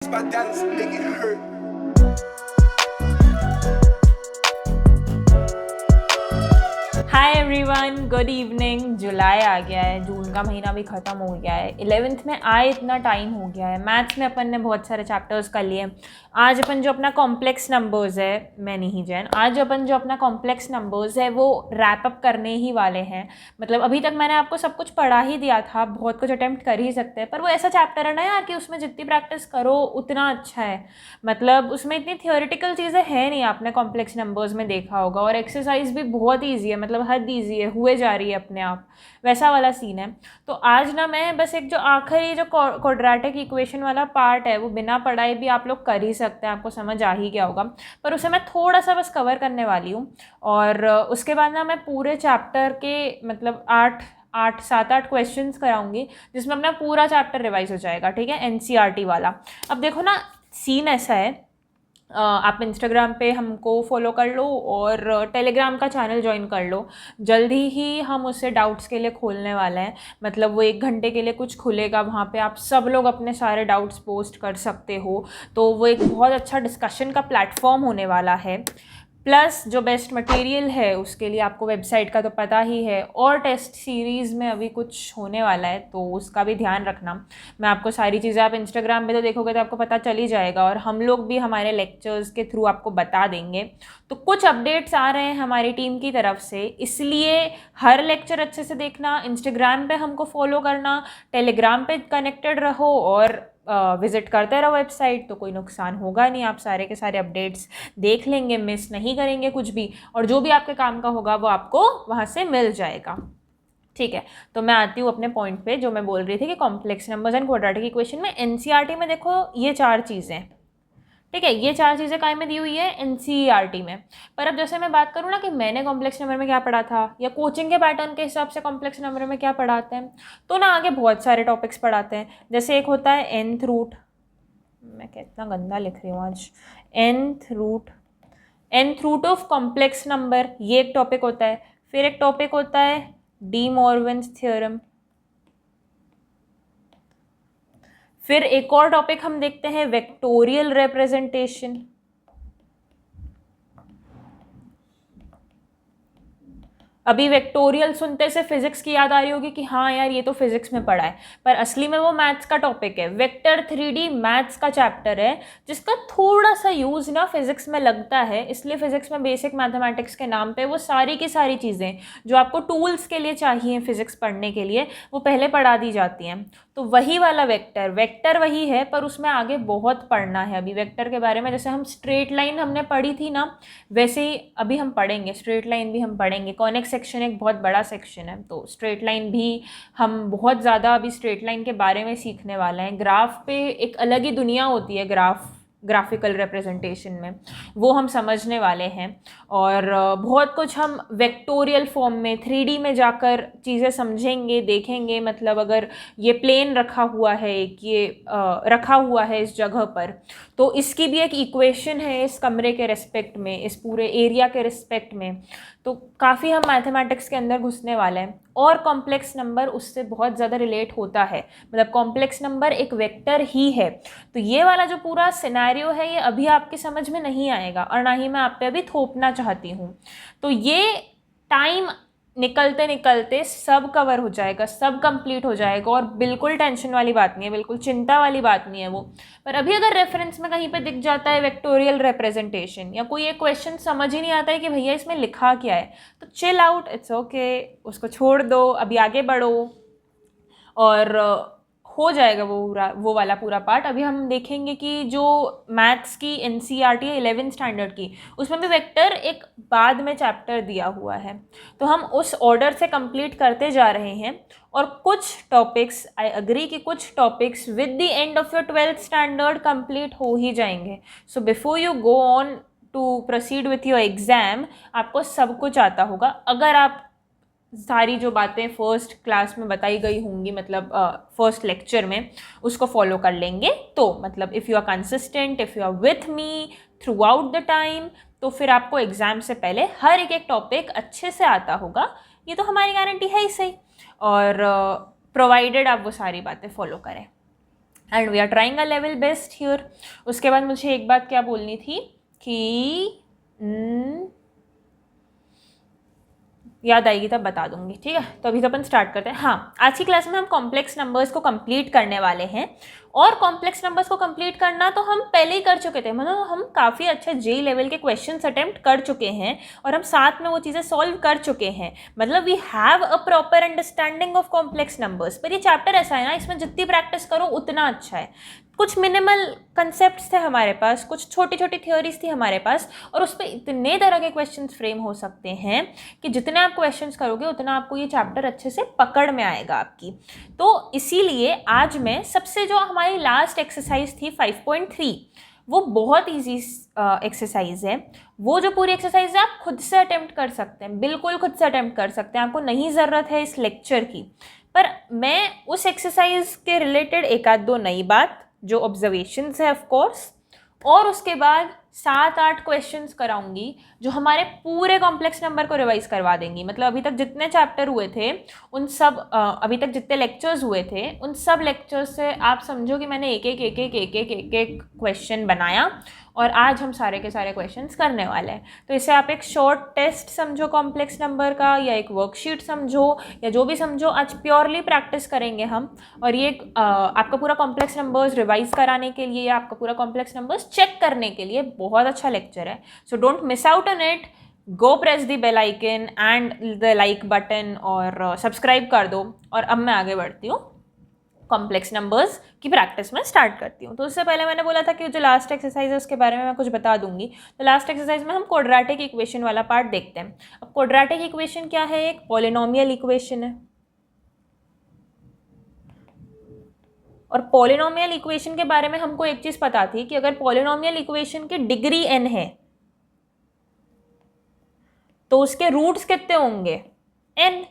My dance make it hurt. Hi everyone, good evening. जुलाई आ गया है, जून का महीना भी ख़त्म हो गया है। 11th में आए इतना टाइम हो गया है। मैथ्स में अपन ने बहुत सारे चैप्टर्स कर लिए। आज अपन जो अपना कॉम्प्लेक्स नंबर्स है, मैं नहीं जैन, आज अपन जो अपना कॉम्प्लेक्स नंबर्स है वो रैप अप करने ही वाले हैं। मतलब अभी तक मैंने आपको सब कुछ पढ़ा ही दिया था, बहुत कुछ अटेम्प्ट कर ही सकते हैं, पर वो ऐसा चैप्टर है ना यार कि उसमें जितनी प्रैक्टिस करो उतना अच्छा है। मतलब उसमें इतनी थियोरेटिकल चीज़ें हैं नहीं, आपने कॉम्प्लेक्स नंबर्स में देखा होगा, और एक्सरसाइज भी बहुत ईजी है, मतलब हद ईजी है, हुए जा रही है अपने आप, वैसा वाला सीन है। तो आज ना मैं बस एक जो आखिरी जो क्वाड्रेटिक इक्वेशन वाला पार्ट है वो बिना पढ़ाई भी आप लोग कर ही सकते हैं, आपको समझ आ ही गया होगा, पर उसे मैं थोड़ा सा बस कवर करने वाली हूँ। और उसके बाद ना मैं पूरे चैप्टर के मतलब 7-8 क्वेश्चंस कराऊंगी, जिसमें अपना पूरा चैप्टर रिवाइज हो जाएगा, ठीक है, एनसीईआरटी वाला। अब देखो ना, सीन ऐसा है, आप इंस्टाग्राम पे हमको फॉलो कर लो और टेलीग्राम का चैनल ज्वाइन कर लो। जल्दी ही हम उससे डाउट्स के लिए खोलने वाले हैं। मतलब वो 1 घंटे के लिए कुछ खुलेगा, वहाँ पे आप सब लोग अपने सारे डाउट्स पोस्ट कर सकते हो। तो वो एक बहुत अच्छा डिस्कशन का प्लेटफॉर्म होने वाला है। प्लस जो बेस्ट मटेरियल है उसके लिए आपको वेबसाइट का तो पता ही है, और टेस्ट सीरीज़ में अभी कुछ होने वाला है तो उसका भी ध्यान रखना। मैं आपको सारी चीज़ें, आप इंस्टाग्राम पे तो देखोगे तो आपको पता चल ही जाएगा, और हम लोग भी हमारे लेक्चर्स के थ्रू आपको बता देंगे। तो कुछ अपडेट्स आ रहे हैं हमारी टीम की तरफ से, इसलिए हर लेक्चर अच्छे से देखना, इंस्टाग्राम पे हमको फॉलो करना, टेलीग्राम पे कनेक्टेड रहो और विज़िट करते रहो वेबसाइट, तो कोई नुकसान होगा नहीं। आप सारे के सारे अपडेट्स देख लेंगे, मिस नहीं करेंगे कुछ भी, और जो भी आपके काम का होगा वो आपको वहाँ से मिल जाएगा, ठीक है। तो मैं आती हूँ अपने पॉइंट पे, जो मैं बोल रही थी कि complex numbers and quadratic equation में एनसीईआरटी में देखो ये 4 चीज़ें, ठीक है, ये 4 चीज़ें काय में दी हुई है, एनसीईआरटी में। पर अब जैसे मैं बात करूँ ना कि मैंने कॉम्प्लेक्स नंबर में क्या पढ़ा था, या कोचिंग के पैटर्न के हिसाब से कॉम्प्लेक्स नंबर में क्या पढ़ाते हैं, तो ना आगे बहुत सारे टॉपिक्स पढ़ाते हैं। जैसे एक होता है nth रूट, मैं कितना गंदा लिख रही हूँ आज, nth root of complex number, ये एक टॉपिक होता है। फिर एक टॉपिक होता है डी मॉर्गन्स थ्योरम। फिर एक और टॉपिक हम देखते हैं वेक्टोरियल रिप्रेजेंटेशन। अभी वेक्टोरियल सुनते से फिजिक्स की याद आ रही होगी कि हाँ यार ये तो फिजिक्स में पढ़ा है, पर असली में वो मैथ्स का टॉपिक है। वेक्टर 3D मैथ्स का चैप्टर है, जिसका थोड़ा सा यूज ना फिजिक्स में लगता है, इसलिए फिजिक्स में बेसिक मैथमेटिक्स के नाम पे वो सारी की सारी चीज़ें जो आपको टूल्स के लिए चाहिए फिजिक्स पढ़ने के लिए, वो पहले पढ़ा दी जाती हैं। तो वही वाला वेक्टर वही है, पर उसमें आगे बहुत पढ़ना है अभी वेक्टर के बारे में। जैसे हम स्ट्रेट लाइन हमने पढ़ी थी ना, वैसे ही अभी हम पढ़ेंगे, स्ट्रेट लाइन भी हम पढ़ेंगे। कॉनिक सेक्शन एक बहुत बड़ा सेक्शन है, तो स्ट्रेट लाइन भी हम बहुत ज़्यादा अभी स्ट्रेट लाइन के बारे में सीखने वाले हैं। ग्राफ पे एक अलग ही दुनिया होती है, ग्राफिकल रिप्रेजेंटेशन में, वो हम समझने वाले हैं। और बहुत कुछ हम वेक्टोरियल फॉर्म में 3D में जाकर चीज़ें समझेंगे, देखेंगे। मतलब अगर ये प्लेन रखा हुआ है, एक ये रखा हुआ है इस जगह पर, तो इसकी भी एक इक्वेशन है इस कमरे के रिस्पेक्ट में, इस पूरे एरिया के रिस्पेक्ट में। तो काफ़ी हम मैथमेटिक्स के अंदर घुसने वाले हैं, और कॉम्प्लेक्स नंबर उससे बहुत ज़्यादा रिलेट होता है। मतलब कॉम्प्लेक्स नंबर एक वेक्टर ही है। तो ये वाला जो पूरा सिनेरियो है ये अभी आपकी समझ में नहीं आएगा, और ना ही मैं आप पे अभी थोपना चाहती हूँ। तो ये टाइम निकलते निकलते सब कवर हो जाएगा, सब कंप्लीट हो जाएगा, और बिल्कुल टेंशन वाली बात नहीं है, बिल्कुल चिंता वाली बात नहीं है वो। पर अभी अगर रेफरेंस में कहीं पे दिख जाता है वेक्टोरियल रिप्रेजेंटेशन, या कोई एक क्वेश्चन समझ ही नहीं आता है कि भैया इसमें लिखा क्या है, तो चिल आउट, इट्स ओके, उसको छोड़ दो, अभी आगे बढ़ो, और हो जाएगा वो वाला पूरा पार्ट। अभी हम देखेंगे कि जो मैथ्स की एनसीईआरटी है 11th स्टैंडर्ड की, उसमें भी वेक्टर एक बाद में चैप्टर दिया हुआ है, तो हम उस ऑर्डर से कंप्लीट करते जा रहे हैं। और कुछ टॉपिक्स, आई अग्री कि कुछ topics with the end of your 12th standard complete हो ही जाएंगे। So before you go on to proceed with your exam, आपको सब कुछ आता होगा, अगर आप सारी जो बातें फर्स्ट क्लास में बताई गई होंगी, मतलब फर्स्ट लेक्चर में, उसको फॉलो कर लेंगे। तो मतलब if you are consistent, if you are with me throughout the time, तो फिर आपको एग्ज़ाम से पहले हर एक टॉपिक अच्छे से आता होगा, ये तो हमारी गारंटी है ही सही। और प्रोवाइडेड आप वो सारी बातें फॉलो करें। And we are trying a level best here. उसके बाद मुझे एक बात क्या बोलनी थी कि याद आएगी तब बता दूंगी, ठीक है। तो अभी तो अपन स्टार्ट करते हैं। हाँ, आज की क्लास में हम कॉम्प्लेक्स नंबर्स को कंप्लीट करने वाले हैं। और कॉम्प्लेक्स नंबर्स को कंप्लीट करना तो हम पहले ही कर चुके थे, मतलब हम काफ़ी अच्छे जे लेवल के क्वेश्चंस अटेम्प्ट कर चुके हैं और हम साथ में वो चीज़ें सॉल्व कर चुके हैं। मतलब we have a proper understanding of complex numbers. पर ये चैप्टर ऐसा है ना, इसमें जितनी प्रैक्टिस करो उतना अच्छा है। कुछ मिनिमल कंसेप्ट्स थे हमारे पास, कुछ छोटी छोटी थ्योरीज थी हमारे पास, और उस पर इतने तरह के क्वेश्चंस फ्रेम हो सकते हैं कि जितने आप क्वेश्चंस करोगे उतना आपको ये चैप्टर अच्छे से पकड़ में आएगा आपकी। तो इसीलिए आज मैं सबसे जो हमारी लास्ट एक्सरसाइज थी 5.3, वो बहुत ईजी एक्सरसाइज है। वो जो पूरी एक्सरसाइज है आप खुद से अटेम्प्ट कर सकते हैं, बिल्कुल खुद से अटेम्प्ट कर सकते हैं, आपको नहीं ज़रूरत है इस लेक्चर की। पर मैं उस एक्सरसाइज के रिलेटेड एक आध दो नई बात, जो ऑब्जर्वेशंस है ऑफ कोर्स, और उसके बाद 7-8 क्वेश्चंस कराऊंगी जो हमारे पूरे कॉम्प्लेक्स नंबर को रिवाइज करवा देंगी। मतलब अभी तक जितने चैप्टर हुए थे उन सब अभी तक जितने लेक्चर्स हुए थे उन सब लेक्चर्स से आप समझो कि मैंने एक क्वेश्चन बनाया और आज हम सारे के सारे क्वेश्चंस करने वाले हैं। तो इसे आप एक शॉर्ट टेस्ट समझो कॉम्प्लेक्स नंबर का, या एक वर्कशीट समझो, या जो भी समझो। आज प्योरली प्रैक्टिस करेंगे हम, और ये आपका पूरा कॉम्प्लेक्स नंबर्स रिवाइज कराने के लिए या आपका पूरा कॉम्प्लेक्स नंबर्स चेक करने के लिए बहुत अच्छा लेक्चर है। So don't miss out on it. Go press the bell icon and the like button और सब्सक्राइब कर दो। और अब मैं आगे बढ़ती हूँ, कॉम्प्लेक्स नंबर्स की प्रैक्टिस में स्टार्ट करती हूँ। तो उससे पहले मैंने बोला था कि जो लास्ट एक्सरसाइज है उसके बारे में मैं कुछ बता दूंगी। तो लास्ट एक्सरसाइज में हम क्वाड्रेटिक इक्वेशन वाला पार्ट देखते हैं। अब क्वाड्रेटिक इक्वेशन क्या है? एक पॉलिनोमियल इक्वेशन है। और पॉलिनोमियल इक्वेशन के बारे में हमको एक चीज पता थी कि अगर पॉलिनोमियल इक्वेशन की डिग्री n है तो उसके रूट्स कितने होंगे? n।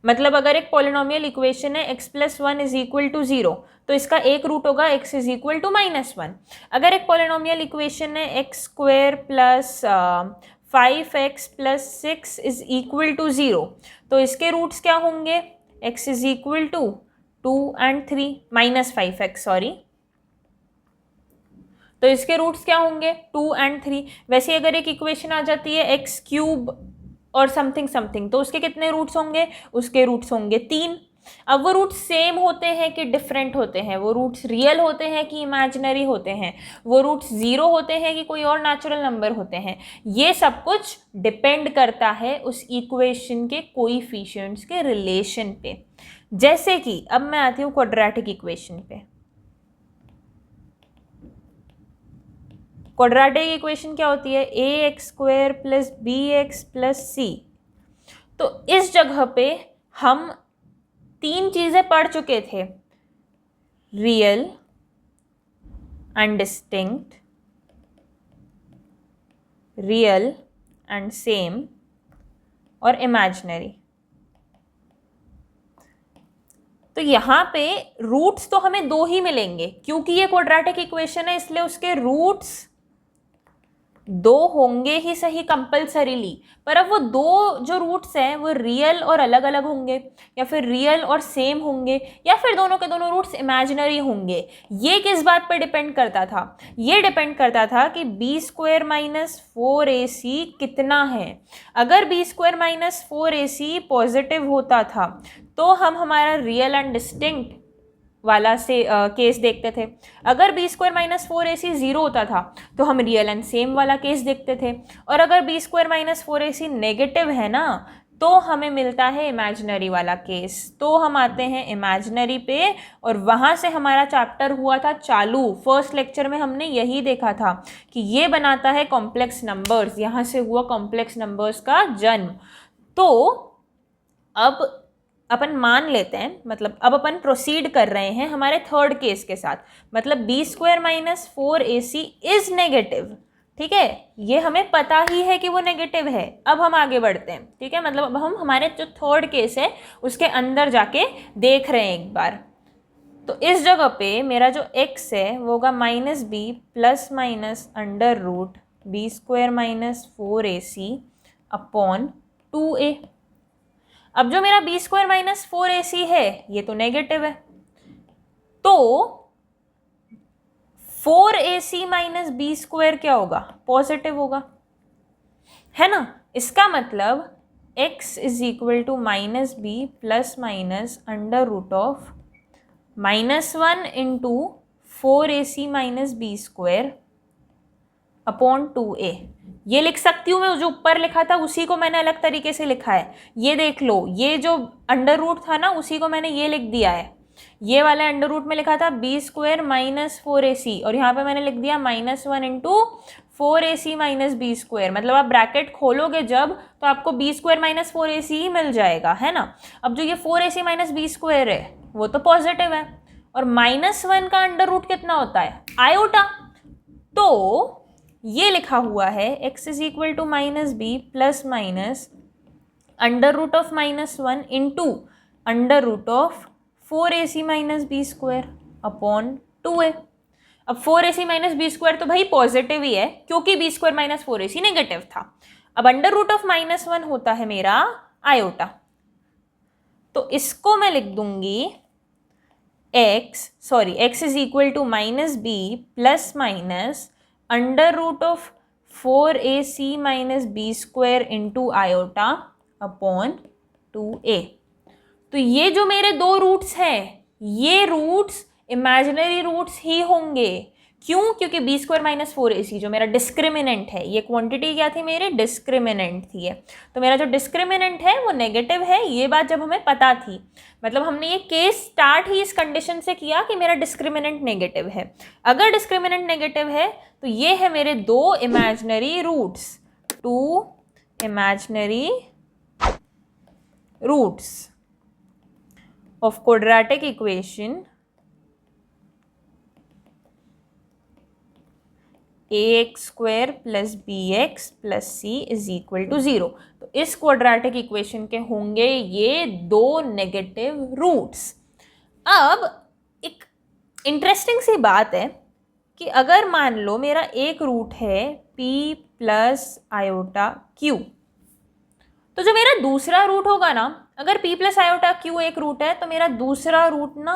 मतलब अगर एक पॉलिनोमियल इक्वेशन है x+1 इज इक्वल टू 0, तो इसका एक रूट होगा x इज इक्वल टू -1। अगर एक पॉलिनोमियल इक्वेशन है x² plus 5x plus 6 is equal to 0, तो इसके रूट्स क्या होंगे? x is equal to 2 and 3 -5x, sorry. तो इसके रूट्स क्या होंगे? 2 and 3। वैसे अगर एक इक्वेशन आ जाती है x³ और समथिंग समथिंग, तो उसके कितने रूट्स होंगे? उसके रूट्स होंगे 3। अब वो रूट्स सेम होते हैं कि डिफरेंट होते हैं? वो रूट्स रियल होते हैं कि इमेजिनरी होते हैं? वो रूट्स 0 होते हैं कि कोई और नेचुरल नंबर होते हैं? ये सब कुछ डिपेंड करता है उस इक्वेशन के कोएफिशिएंट्स के रिलेशन पे। जैसे कि अब मैं आती हूँ क्वाड्रेटिक इक्वेशन पे। क्वाड्रेटिक इक्वेशन क्या होती है? ax² plus bx plus c। तो इस जगह पे हम 3 चीजें पढ़ चुके थे, real and distinct, real and same, और इमेजिनरी। तो यहाँ पे रूट्स तो हमें 2 ही मिलेंगे, क्योंकि ये क्वाड्रेटिक इक्वेशन है इसलिए उसके रूट्स 2 होंगे ही सही कंपल्सरीली। पर अब वो 2 जो रूट्स हैं वो रियल और अलग अलग होंगे, या फिर रियल और सेम होंगे, या फिर दोनों के दोनों रूट्स इमेजिनरी होंगे। ये किस बात पर डिपेंड करता था? ये डिपेंड करता था कि b² माइनस 4ac कितना है। अगर b² माइनस 4ac पॉजिटिव होता था तो हम हमारा रियल एंड डिस्टिंक्ट वाला से केस देखते थे। अगर b² माइनस 4ac 0 होता था तो हम रियल एंड सेम वाला केस देखते थे। और अगर b² माइनस 4ac नेगेटिव है ना, तो हमें मिलता है इमेजिनरी वाला केस। तो हम आते हैं इमेजिनरी पे, और वहाँ से हमारा चैप्टर हुआ था चालू। फर्स्ट लेक्चर में हमने यही देखा था कि ये बनाता है कॉम्प्लेक्स नंबर्स, यहाँ से हुआ कॉम्प्लेक्स नंबर्स का जन्म। तो अब अपन मान लेते हैं, मतलब अब अपन प्रोसीड कर रहे हैं हमारे थर्ड केस के साथ। मतलब b² minus 4ac is negative, ठीक है? ये हमें पता ही है कि वो नेगेटिव है। अब हम आगे बढ़ते हैं, ठीक है? मतलब अब हम हमारे जो थर्ड केस है उसके अंदर जाके देख रहे हैं एक बार। तो इस जगह पे मेरा जो x है वो होगा -b plus minus under root b² minus 4ac upon 2a। अब जो मेरा b² माइनस 4ac है ये तो नेगेटिव है, तो 4ac माइनस बी स्क्वायर क्या होगा, पॉजिटिव होगा, है ना। इसका मतलब x is equal to minus B plus minus under root of -1 into 4ac minus B square upon 2a। ये लिख सकती हूँ मैं, जो ऊपर लिखा था उसी को मैंने अलग तरीके से लिखा है। ये देख लो, ये जो अंडर रूट था ना उसी को मैंने ये लिख दिया है। ये वाला अंडर रूट में लिखा था बी स्क्वायर माइनस 4ac और यहाँ पे मैंने लिख दिया -1 into 4ac minus B square. मतलब आप ब्रैकेट खोलोगे जब तो आपको बी स्क्वायर माइनस 4ac ही मिल जाएगा, है ना। अब जो ये 4ac माइनस बी स्क्वायर है वो तो पॉजिटिव है और -1 का अंडर रूट कितना होता है, आयोटा। तो ये लिखा हुआ है x is equal to minus B plus minus under root of -1 into under root of 4ac minus B square upon 2a। अब 4ac माइनस बी स्क्वायर तो भाई पॉजिटिव ही है क्योंकि B square minus 4ac negative था। अब under root of -1 होता है मेरा आयोटा, तो इसको मैं लिख दूंगी x is equal to minus B plus minus under root of 4ac minus B square into iota upon 2a। तो ये जो मेरे दो रूट्स हैं ये रूट्स इमेजिनरी रूट्स ही होंगे। क्यों? क्योंकि बी स्क्वायर माइनस 4ac जो मेरा डिस्क्रिमिनेंट है, ये क्वांटिटी क्या थी मेरी, डिस्क्रिमिनेंट थी। तो मेरा जो डिस्क्रिमिनेंट है वो नेगेटिव है, ये बात जब हमें पता थी, मतलब हमने ये केस स्टार्ट ही इस कंडीशन से किया कि मेरा डिस्क्रिमिनेंट नेगेटिव है। अगर डिस्क्रिमिनेंट नेगेटिव है तो ये है मेरे दो imaginary roots, 2 imaginary roots of quadratic equation ax square plus bx plus c is equal to 0। तो इस क्वाड्रेटिक इक्वेशन के होंगे ये दो नेगेटिव रूट्स। अब एक इंटरेस्टिंग सी बात है कि अगर मान लो मेरा एक रूट है p प्लस आयोटा q, तो जो मेरा दूसरा रूट होगा ना, अगर p प्लस आयोटा q एक रूट है तो मेरा दूसरा रूट ना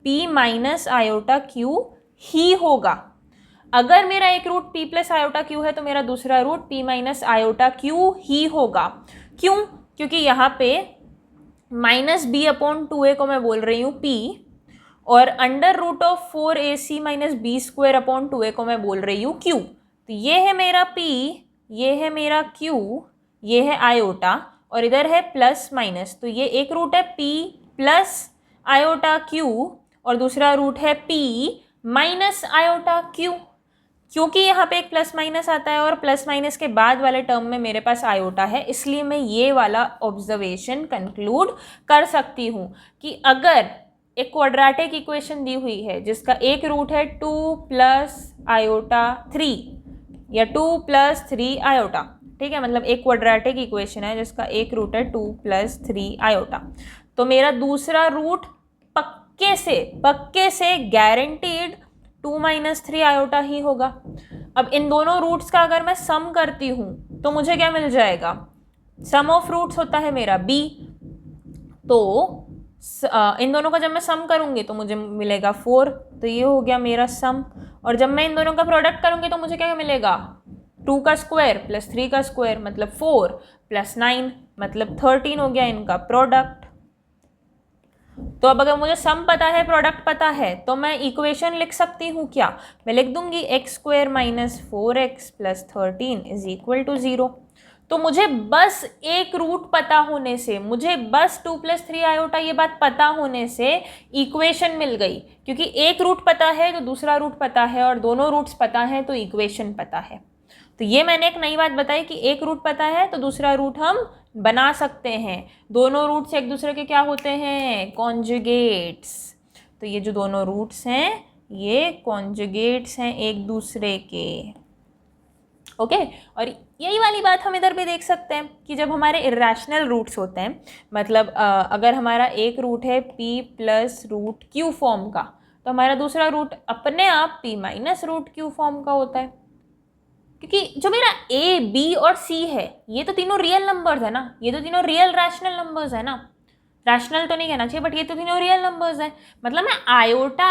p माइनस आयोटा q ही होगा। अगर मेरा एक root p plus iota q है तो मेरा दूसरा root p minus iota q ही होगा। क्यों? क्योंकि यहाँ पे माइनस बी अपॉन 2a को मैं बोल रही हूँ p और under root of 4ac minus B square upon 2a को मैं बोल रही हूँ q। तो ये है मेरा p, ये है मेरा q, ये है आयोटा और इधर है प्लस माइनस। तो ये एक रूट है p प्लस आयोटा q और दूसरा रूट है p माइनस आयोटा q। क्योंकि यहाँ पे एक प्लस माइनस आता है और प्लस माइनस के बाद वाले टर्म में मेरे पास आयोटा है, इसलिए मैं ये वाला ऑब्जर्वेशन कंक्लूड कर सकती हूँ कि अगर एक क्वाड्रेटिक इक्वेशन दी हुई है जिसका एक रूट है 2 प्लस आयोटा 3 या 2 प्लस 3 आयोटा, ठीक है, मतलब एक क्वाड्रेटिक इक्वेशन है जिसका एक रूट है 2 प्लस 3 आयोटा, तो मेरा दूसरा रूट पक्के से गारंटीड 2 माइनस 3 आयोटा ही होगा। अब इन दोनों रूट्स का अगर मैं सम करती हूँ तो मुझे क्या मिल जाएगा, सम ऑफ रूट्स होता है मेरा b, तो इन दोनों का जब मैं सम करूँगी तो मुझे मिलेगा 4, तो ये हो गया मेरा सम। और जब मैं इन दोनों का प्रोडक्ट करूँगी तो मुझे क्या मिलेगा, 2 का स्क्वायर प्लस 3 का स्क्वायर मतलब 4 प्लस 9 मतलब 13 हो गया इनका प्रोडक्ट। तो अब अगर मुझे सम पता है, प्रोडक्ट पता है, तो मैं इक्वेशन लिख सकती हूँ क्या, मैं लिख दूंगी x square minus 4x plus 13 is equal to 0। तो मुझे बस एक रूट पता होने से, मुझे बस 2 प्लस 3 आयोटा ये बात पता होने से इक्वेशन मिल गई, क्योंकि एक रूट पता है तो दूसरा रूट पता है और दोनों रूट्स पता है तो इक्वेशन पता है। तो ये मैंने एक नई बात बताई कि एक रूट पता है तो दूसरा रूट हम बना सकते हैं। दोनों रूट्स एक दूसरे के क्या होते हैं, कॉन्जुगेट्स। तो ये जो दोनों रूट्स हैं ये कॉन्जुगेट्स हैं एक दूसरे के, ओके। और यही वाली बात हम इधर भी देख सकते हैं कि जब हमारे इरेशनल रूट्स होते हैं, मतलब अगर हमारा एक रूट है p plus root q form का, तो हमारा दूसरा रूट अपने आप p minus root q form का होता है, क्योंकि जो मेरा a, b और c है ये तो तीनों रियल नंबर्स है ना, ये तो तीनों रियल रैशनल नंबर्स है ना। रैशनल तो नहीं कहना चाहिए, बट ये तो तीनों रियल नंबर्स हैं, मतलब मैं आयोटा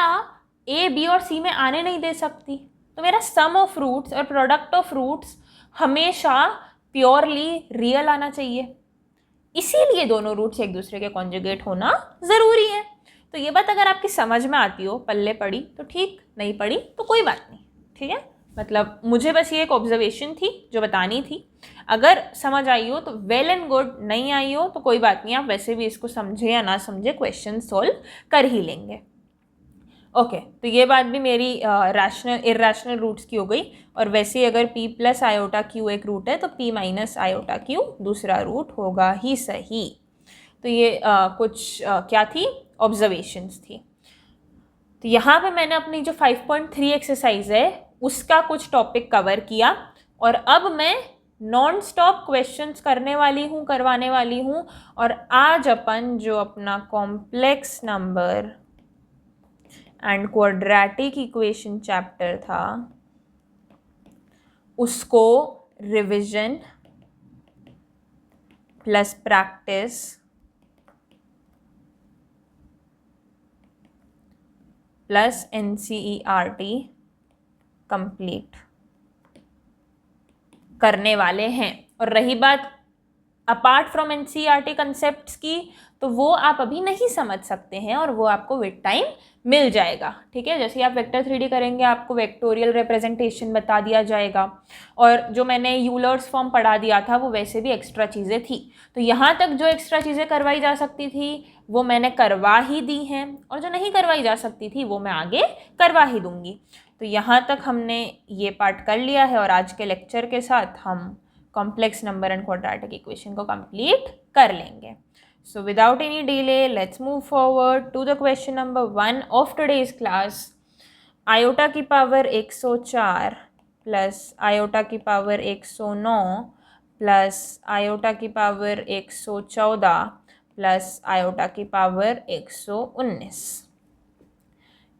ए बी और सी में आने नहीं दे सकती। तो मेरा सम ऑफ रूट्स और प्रोडक्ट ऑफ रूट्स हमेशा प्योरली रियल आना चाहिए, इसीलिए दोनों रूट्स एक दूसरे के कॉन्जुगेट होना ज़रूरी है। तो ये बात अगर आपकी समझ में आती हो, पल्ले पड़ी तो ठीक, नहीं पड़ी तो कोई बात नहीं, ठीक है। मतलब मुझे बस ये एक ऑब्जर्वेशन थी जो बतानी थी। अगर समझ आई हो तो वेल एंड गुड, नहीं आई हो तो कोई बात नहीं, आप वैसे भी इसको समझे या ना समझे क्वेश्चन सोल्व कर ही लेंगे। ओके, तो ये बात भी मेरी रैशनल इर्रैशनल रूट्स की हो गई। और वैसे अगर p प्लस आयोटा क्यू एक रूट है तो p माइनस आयोटा क्यू दूसरा रूट होगा ही सही। तो ये कुछ क्या थी, ऑब्जर्वेशंस थी। तो यहाँ पे मैंने अपनी जो 5.3 एक्सरसाइज है उसका कुछ टॉपिक कवर किया, और अब मैं नॉन स्टॉप क्वेश्चंस करवाने वाली हूँ। और आज अपन जो अपना complex number and quadratic equation chapter था उसको revision plus practice plus NCERT complete करने वाले हैं। और रही बात अपार्ट फ्रॉम NCERT कंसेप्ट्स की, तो वो आप अभी नहीं समझ सकते हैं और वो आपको विद टाइम मिल जाएगा, ठीक है। जैसे आप वेक्टर 3D करेंगे आपको वेक्टोरियल रिप्रेजेंटेशन बता दिया जाएगा, और जो मैंने यूलर्स फॉर्म पढ़ा दिया था वो वैसे भी एक्स्ट्रा चीज़ें थी। तो यहाँ तक जो एक्स्ट्रा चीज़ें करवाई जा सकती थी वो मैंने करवा ही दी हैं, और जो नहीं करवाई जा सकती थी वो मैं आगे करवा ही दूँगी। तो यहाँ तक हमने ये पार्ट कर लिया है, और आज के लेक्चर के साथ हम complex number and quadratic equation को कंप्लीट कर लेंगे। So without any delay, let's move forward to the question number 1 of today's class. Iota की पावर 104 प्लस आयोटा की पावर 109 प्लस आयोटा की पावर 114 प्लस आयोटा की पावर 119।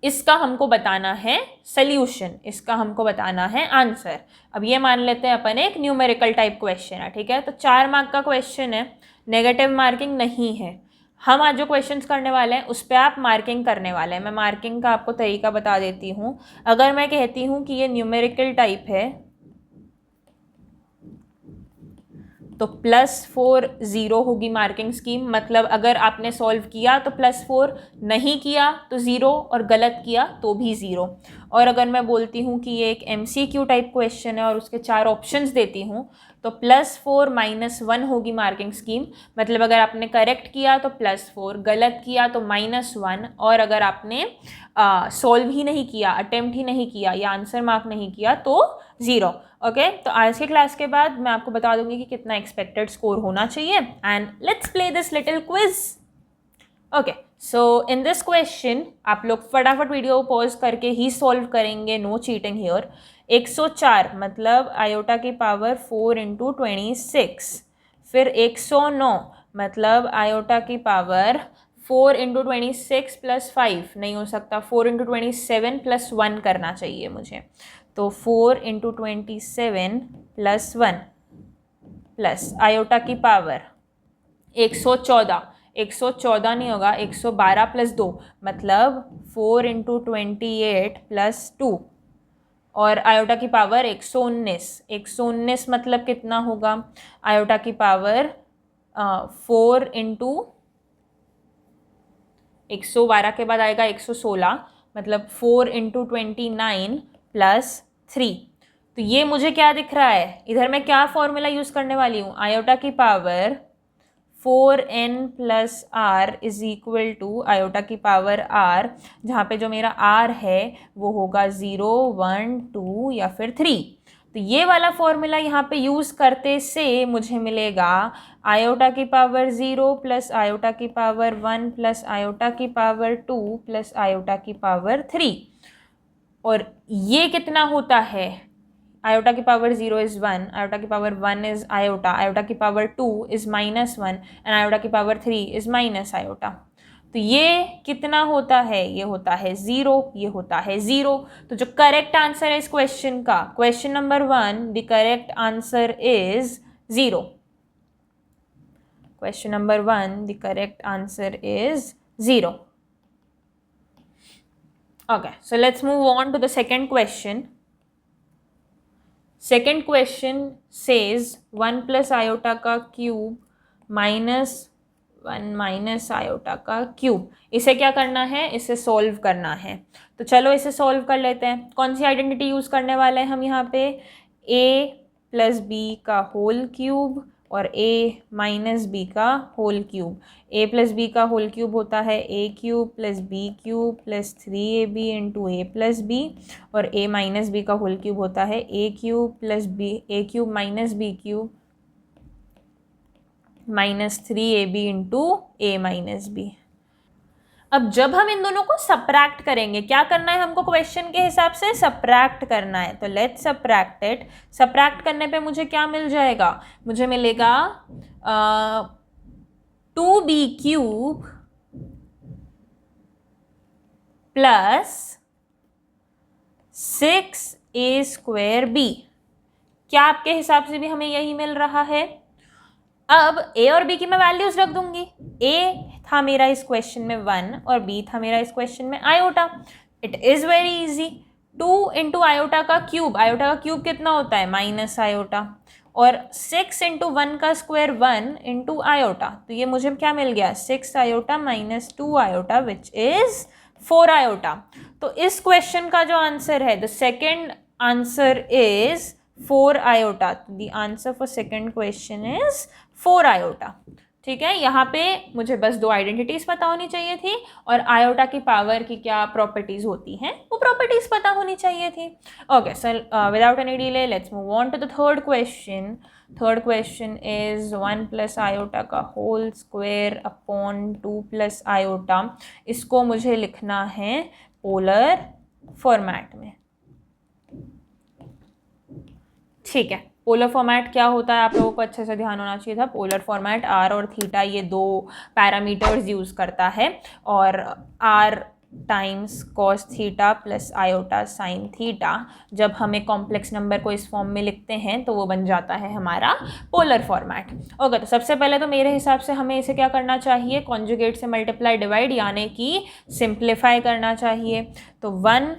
इसका हमको बताना है सल्यूशन, इसका हमको बताना है आंसर। अब ये मान लेते हैं अपन एक न्यूमेरिकल टाइप क्वेश्चन है, ठीक है। तो 4 मार्क का क्वेश्चन है, नेगेटिव मार्किंग नहीं है। हम आज जो क्वेश्चंस करने वाले हैं उस पर आप मार्किंग करने वाले हैं। मैं मार्किंग का आपको तरीका बता देती हूँ। अगर मैं कहती हूँ कि ये न्यूमेरिकल टाइप है तो +4 0 होगी मार्किंग स्कीम, मतलब अगर आपने सॉल्व किया तो +4, नहीं किया तो 0, और गलत किया तो भी 0। और अगर मैं बोलती हूँ कि ये एक MCQ टाइप क्वेश्चन है और उसके 4 ऑप्शंस देती हूँ तो +4 -1 होगी मार्किंग स्कीम, मतलब अगर आपने करेक्ट किया तो +4, गलत किया तो -1, और अगर आपने सॉल्व ही नहीं किया, अटेम्प्ट ही नहीं किया या आंसर मार्क नहीं किया तो 0। ओके, तो आज के क्लास के बाद मैं आपको बता दूंगी कि कितना एक्सपेक्टेड स्कोर होना चाहिए, and let's play this little quiz. Okay, so in this question आप लोग फटाफट वीडियो पॉज करके ही सॉल्व करेंगे, नो चीटिंग हियर। 104 मतलब आयोटा की पावर 4 × 26, फिर 109 मतलब आयोटा की पावर 4 × 26 + 5 नहीं हो सकता, 4 × 27 + 1 करना चाहिए मुझे। तो 4 × 27 + 1 प्लस आयोटा की पावर 114, 114 नहीं होगा, 112 + 2 मतलब 4 × 28 + 2, और आयोटा की पावर 119, 119 मतलब कितना होगा, आयोटा की पावर 4 × 112 के बाद आएगा 116, मतलब 4 × 29 + 3। तो ये मुझे क्या दिख रहा है, इधर मैं क्या फॉर्मूला यूज़ करने वाली हूँ, आयोटा की पावर 4n + r = आयोटा की पावर r, जहाँ पे जो मेरा r है वो होगा 0, 1, 2 या फिर 3। तो ये वाला फॉर्मूला यहाँ पे यूज़ करते से मुझे मिलेगा आयोटा की पावर 0 + आयोटा की पावर 1 + आयोटा की पावर 2 + आयोटा की पावर 3। और ये कितना होता है, आयोटा की पावर 0 इज़ 1, आयोटा की पावर 1 इज़ आयोटा, आयोटा की पावर 2 इज़ -1, एंड आयोटा की पावर 3 इज़ माइनस आयोटा। तो ये कितना होता है, ये होता है 0, ये होता है 0। तो जो करेक्ट आंसर है इस क्वेश्चन का, question number 1, the correct answer is 0। question number 1, the correct answer is 0. Okay, so let's move on to the second question. Second question says 1 plus iota का क्यूब माइनस 1 माइनस आयोटा का cube. इसे क्या करना है? इसे solve करना है. तो चलो इसे सॉल्व कर लेते हैं. कौन सी आइडेंटिटी यूज़ करने वाले हैं हम यहाँ पे? a प्लस बी का होल क्यूब और a माइनस बी का whole cube. a plus B का होल क्यूब होता है a cube plus B cube plus 3ab into A plus B, और a माइनस बी का होल क्यूब होता है a cube plus B a cube minus B cube minus 3ab into A minus B. अब जब हम इन दोनों को subtract करेंगे, क्या करना है हमको? क्वेश्चन के हिसाब से सब्ट्रैक्ट करना है. तो लेट्स सब्ट्रैक्ट इट. सब्ट्रैक्ट करने पे मुझे क्या मिल जाएगा? मुझे मिलेगा 2b cube plus 6a square B. क्या आपके हिसाब से भी हमें यही मिल रहा है? अब a और b की मैं वैल्यूज रख दूंगी. a था मेरा इस क्वेश्चन में 1 और b था मेरा इस क्वेश्चन में iota. It is very easy. 2 into iota का क्यूब. आयोटा का क्यूब कितना होता है? Minus iota. और 6 इंटू 1 का स्क्वायर 1 इंटू आयोटा. तो ये मुझे क्या मिल गया? 6 iota minus 2 iota which is 4 iota. तो इस क्वेश्चन का जो आंसर है, the second answer is 4 iota. The answer for second question is 4 iota. ठीक है, यहाँ पे मुझे बस दो आइडेंटिटीज पता होनी चाहिए थी और आयोटा की पावर की क्या प्रॉपर्टीज होती हैं वो प्रॉपर्टीज पता होनी चाहिए थी. Okay, so without any delay let's move on to the third question. Third question is 1 plus iota का whole square upon 2 plus iota. इसको मुझे लिखना है पोलर फॉर्मेट में. ठीक है, पोलर फॉर्मेट क्या होता है आप लोगों को अच्छे से ध्यान होना चाहिए था. पोलर फॉर्मेट आर और थीटा ये दो पैरामीटर्स यूज़ करता है, और R times cos theta plus iota sine theta. जब हमें कॉम्प्लेक्स नंबर को इस फॉर्म में लिखते हैं तो वो बन जाता है हमारा पोलर फॉर्मेट. ओके, तो सबसे पहले तो मेरे हिसाब से हमें इसे क्या करना चाहिए? कॉन्जुगेट से मल्टीप्लाई डिवाइड यानी कि सिंप्लीफाई करना चाहिए. तो 1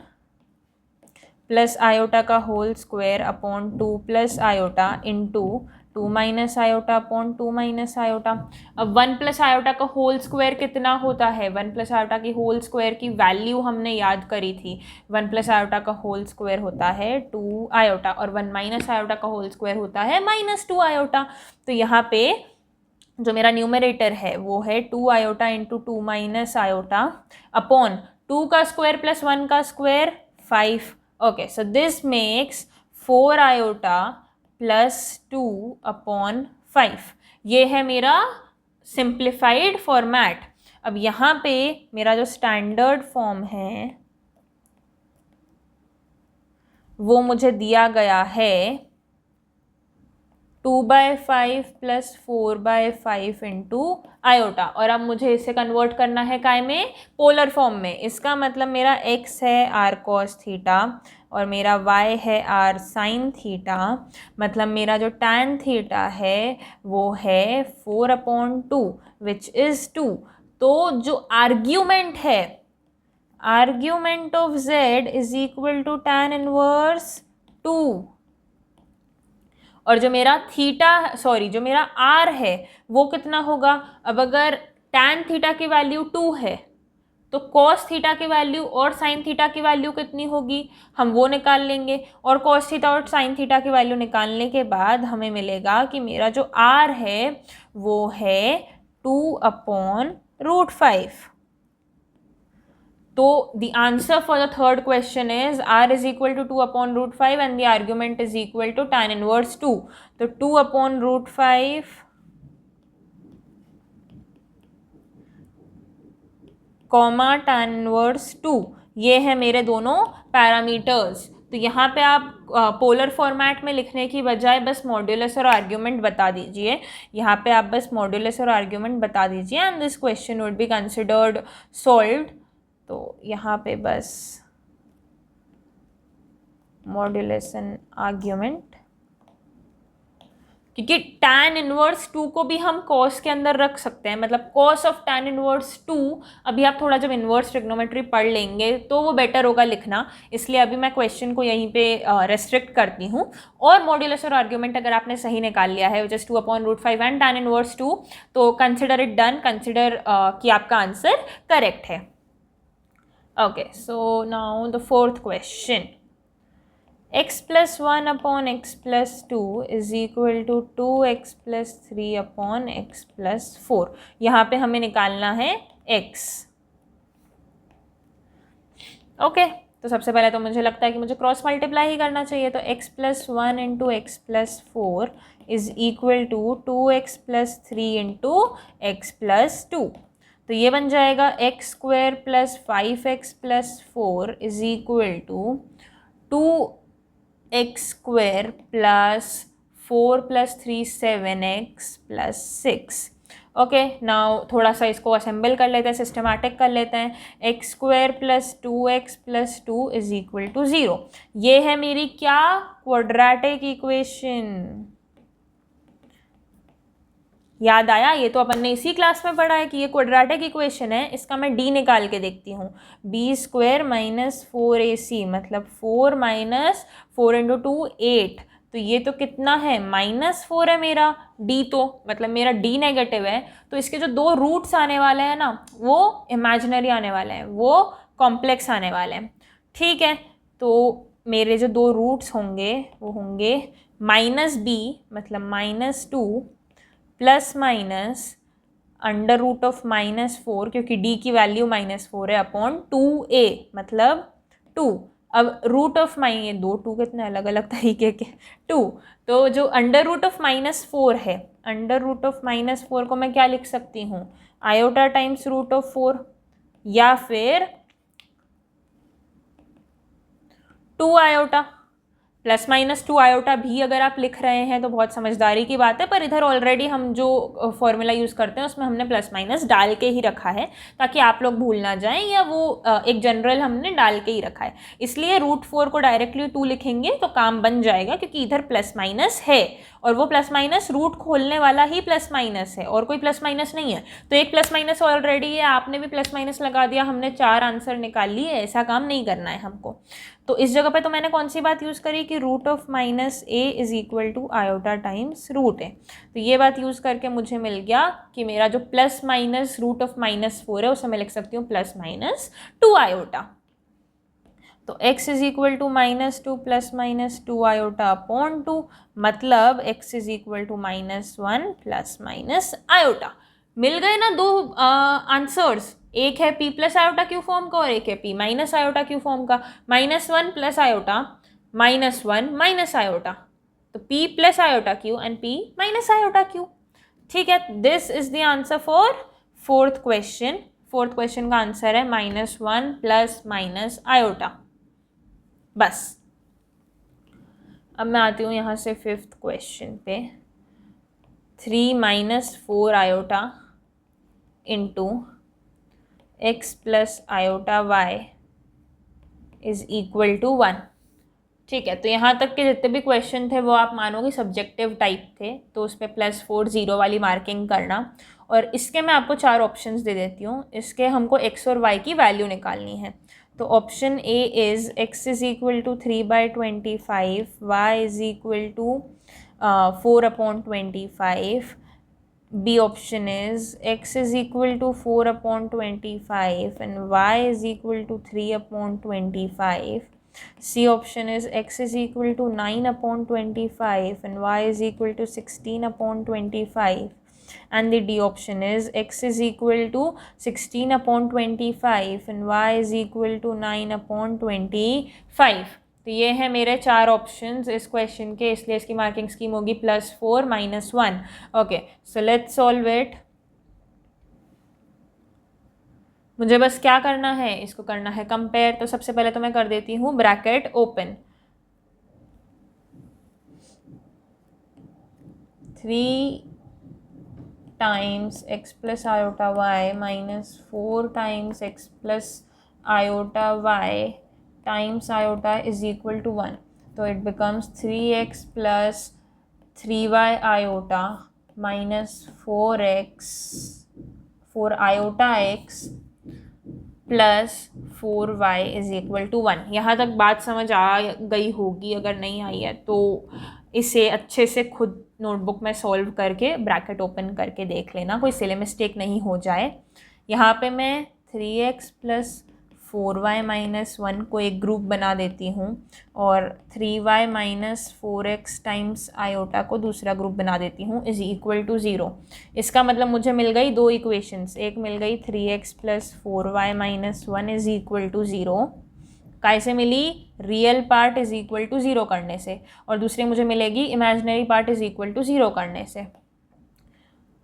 प्लस आयोटा का whole square upon 2 plus iota into 2 minus iota upon 2 minus iota. अब 1 प्लस आयोटा का होल स्क्वायर कितना होता है? 1 प्लस आयोटा की होल स्क्वायर की वैल्यू हमने याद करी थी. 1 प्लस आयोटा का होल स्क्वायर होता है 2 आयोटा और 1 माइनस आयोटा का होल स्क्वायर होता है माइनस 2 आयोटा. तो यहाँ पे जो मेरा न्यूमरेटर है वो है 2 iota into 2 minus iota upon 2 का स्क्वायर प्लस 1 का square 5. Okay, so this makes 4 iota plus 2 upon 5. ये है मेरा simplified format. अब यहाँ पे मेरा जो स्टैंडर्ड फॉर्म है वो मुझे दिया गया है 2/5 प्लस 4/5 इंटू आयोटा. और अब मुझे इसे कन्वर्ट करना है काय में? पोलर फॉर्म में. इसका मतलब मेरा x है r cos थीटा और मेरा y है r sin थीटा. मतलब मेरा जो tan थीटा है वो है 4/2 विच इज़ 2. तो जो आर्ग्यूमेंट है, argument of z is equal to tan inverse 2. और जो मेरा थीटा जो मेरा r है वो कितना होगा? अब अगर tan थीटा की वैल्यू 2 है तो cos थीटा की वैल्यू और sin थीटा की वैल्यू कितनी होगी? हम वो निकाल लेंगे. और cos थीटा और sin थीटा की वैल्यू निकालने के बाद हमें मिलेगा कि मेरा जो r है वो है 2/√5. So the answer for the third question is r is equal to 2/√5 and the argument is equal to tan inverse 2. So 2/√5 comma tan inverse 2 ये है मेरे दोनों पैरामीटर्स. तो यहाँ पे आप पोलर फॉर्मेट में लिखने की बजाय बस मॉड्यूलस और आर्ग्यूमेंट बता दीजिए. यहाँ पे आप बस मॉड्यूलस और आर्ग्यूमेंट बता दीजिए and this question would be considered solved. तो यहाँ पे बस मॉड्यूलस एंड आर्ग्यूमेंट क्योंकि tan इनवर्स 2 को भी हम cos के अंदर रख सकते हैं, मतलब cos ऑफ tan इनवर्स 2, अभी आप थोड़ा जब इनवर्स ट्रिग्नोमेट्री पढ़ लेंगे तो वो बेटर होगा लिखना, इसलिए अभी मैं क्वेश्चन को यहीं पे रेस्ट्रिक्ट करती हूँ। और मॉड्यूलस और आर्ग्यूमेंट अगर आपने सही निकाल लिया है, which is 2/√5 and tan inverse 2, तो कंसिडर इट डन, कंसिडर कि आपका आंसर करेक्ट है। Okay, so now the fourth question, x plus 1 upon x plus 2 is equal to 2x plus 3 upon x plus 4। यहाँ पे हमें निकालना है x। ओके, तो सबसे पहले तो मुझे लगता है कि मुझे क्रॉस मल्टीप्लाई ही करना चाहिए, तो x plus 1 into x plus 4 is equal to 2x plus 3 into x plus 2। तो ये बन जाएगा x square plus 5x plus 4 is equal to 2x square plus 4 plus 3 7x plus 6। Okay, now थोड़ा सा इसको असेंबल कर लेते हैं, सिस्टमैटिक कर लेते हैं। x square plus 2x plus 2 is equal to 0। ये है मेरी क्या, क्वाड्रेटिक इक्वेशन। याद आया, ये तो अपन ने इसी क्लास में पढ़ा है कि ये क्वाड्रेटिक इक्वेशन है। इसका मैं d निकाल के देखती हूँ, बी स्क्वायर माइनस 4ac, मतलब 4 माइनस 4 इंटू 2 8, तो ये तो कितना है, -4 है मेरा d, तो मतलब मेरा d नेगेटिव है, तो इसके जो दो रूट्स आने वाले हैं ना, वो इमेजिनरी आने वाले हैं, वो कॉम्प्लेक्स आने वाले हैं। ठीक है, तो मेरे जो दो रूट्स होंगे वो होंगे -b मतलब -2 plus minus under root of -4, क्योंकि d की वैल्यू -4 है, अपॉन 2a मतलब 2। अब रूट ऑफ ये दो 2 कितने अलग अलग तरीके के 2, तो जो अंडर रूट ऑफ -4 है, अंडर रूट ऑफ -4 को मैं क्या लिख सकती हूँ, आयोटा टाइम्स रूट ऑफ 4, या फिर 2 आयोटा प्लस माइनस 2 आयोटा भी अगर आप लिख रहे हैं तो बहुत समझदारी की बात है, पर इधर ऑलरेडी हम जो फॉर्मूला यूज़ करते हैं उसमें हमने प्लस माइनस डाल के ही रखा है, ताकि आप लोग भूल ना जाएं, या वो एक जनरल हमने डाल के ही रखा है, इसलिए √4 को डायरेक्टली 2 लिखेंगे तो काम बन जाएगा, क्योंकि इधर प्लस माइनस है और वो प्लस माइनस रूट खोलने वाला ही प्लस माइनस है, और कोई प्लस माइनस नहीं है, तो एक प्लस माइनस ऑलरेडी है, आपने भी प्लस माइनस लगा दिया, हमने 4 आंसर निकाल लिए। ऐसा काम नहीं करना है हमको। तो इस जगह पे तो मैंने कौन सी बात यूज़ करी कि root of -a is equal to iota times root है, तो ये बात यूज़ करके मुझे मिल गया कि मेरा जो प्लस माइनस रूट ऑफ -4 है उसे मैं लिख सकती हूँ प्लस माइनस 2 आयोटा। तो x is equal to -2 plus -2 iota upon 2, मतलब x is equal to -1 plus minus iota. मिल गए ना दो आंसर्स, एक है p plus iota Q form का और एक है p minus iota Q form का। -1 प्लस आयोटा -1 माइनस आयोटा, तो p plus iota Q and p minus iota Q. ठीक है, this is the answer for fourth question. Fourth question का answer है -1 प्लस माइनस आयोटा। बस, अब मैं आती हूँ यहाँ से फिफ्थ क्वेश्चन पे, 3 minus 4 iota into x plus iota y is equal to 1। ठीक है, तो यहाँ तक के जितने भी क्वेश्चन थे वो आप मानोगे सब्जेक्टिव टाइप थे, तो उस पर +4 0 वाली मार्किंग करना। और इसके मैं आपको 4 ऑप्शंस दे देती हूँ, इसके हमको x और y की वैल्यू निकालनी है। तो option A is x is equal to 3/25, y is equal to 4/25, B option is x is equal to 4/25 and y is equal to 3/25, C option is x is equal to 9/25 and y is equal to 16/25, and the D option is x is equal to 16/25 and y is equal to 9/25। तो ये है मेरे 4 options इस question के, इसलिए इसकी marking scheme होगी +4 -1। Okay, so let's solve it. मुझे बस क्या करना है, इसको करना है कंपेयर। तो सबसे पहले तो मैं कर देती हूँ bracket open, 3 times x plus iota y minus 4 times x plus iota y times iota is equal to 1, तो it becomes 3x plus 3y iota minus 4 iota x plus 4y is equal to 1। यहाँ तक बात समझ आ गई होगी, अगर नहीं आई है तो इसे अच्छे से खुद नोटबुक में सॉल्व करके ब्रैकेट ओपन करके देख लेना, कोई सिले मिस्टेक नहीं हो जाए। यहाँ पे मैं 3x प्लस 4y माइनस 1 को एक ग्रुप बना देती हूँ और 3y minus 4x times iota को दूसरा ग्रुप बना देती हूँ इज इक्वल टू 0। इसका मतलब मुझे मिल गई दो इक्वेशंस, एक मिल गई 3x plus 4y minus 1 is equal to 0, कैसे मिली, real part is equal to 0 करने से, और दूसरी मुझे मिलेगी imaginary part is equal to 0 करने से,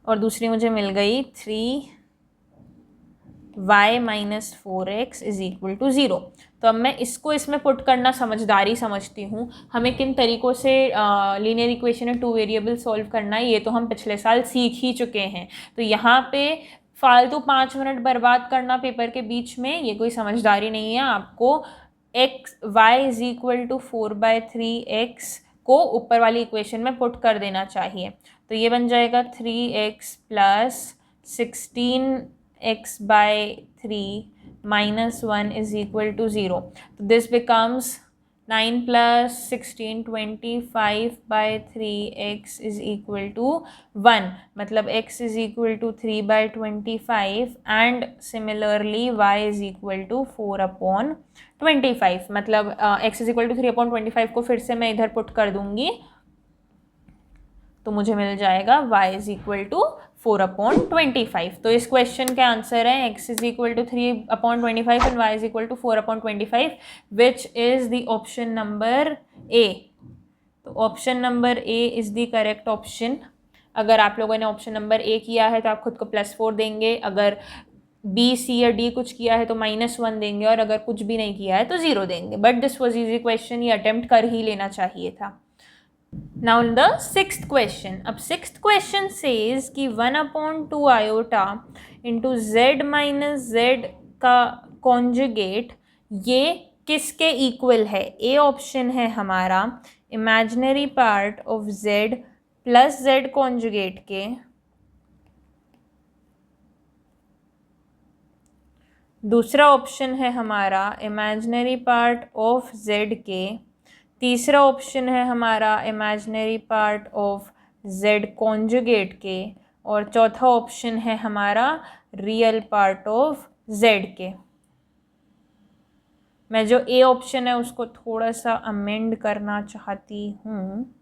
और दूसरी मुझे मिल गई 3y minus 4x is equal to 0। तो अब मैं इसको इसमें पुट करना समझदारी समझती हूँ। हमें किन तरीक़ों से लीनियर इक्वेशन है 2 वेरिएबल सॉल्व करना है ये तो हम पिछले साल सीख ही चुके हैं। तो यहाँ पे फालतू 5 मिनट बर्बाद करना पेपर के बीच में ये कोई समझदारी नहीं है। आपको y is equal to 4/3x को ऊपर वाली इक्वेशन में पुट कर देना चाहिए। तो ये बन जाएगा 3x plus 16x/3 minus 1 is equal to 0. So this becomes 9 plus 16 25/3x is equal to 1, मतलब x is equal to 3/25 and similarly y is equal to 4/25, मतलब x is equal to 3/25 को फिर से मैं इधर पुट कर दूंगी तो मुझे मिल जाएगा y is equal to 4/25। तो इस क्वेश्चन के आंसर है x is equal to 3/25 and y is equal to 4/25 which is the option number A। तो option number A is the correct option। अगर आप लोगों ने ऑप्शन नंबर A किया है तो आप खुद को +4 देंगे, अगर B, C या D कुछ किया है तो -1 देंगे, और अगर कुछ भी नहीं किया है तो 0 देंगे। But this was easy question, ये अटेम्प्ट कर ही लेना चाहिए था। Now in the 6th question, अब 6th question says कि 1/2 iota into z minus z का कॉन्जुगेट ये किसके इक्वल है। ए ऑप्शन है हमारा imaginary part of z plus z conjugate के, दूसरा ऑप्शन है हमारा इमेजिनरी पार्ट ऑफ z के, तीसरा ऑप्शन है हमारा imaginary part of z conjugate के, और चौथा ऑप्शन है हमारा रियल पार्ट ऑफ z के। मैं जो ए ऑप्शन है उसको थोड़ा सा अमेंड करना चाहती हूँ।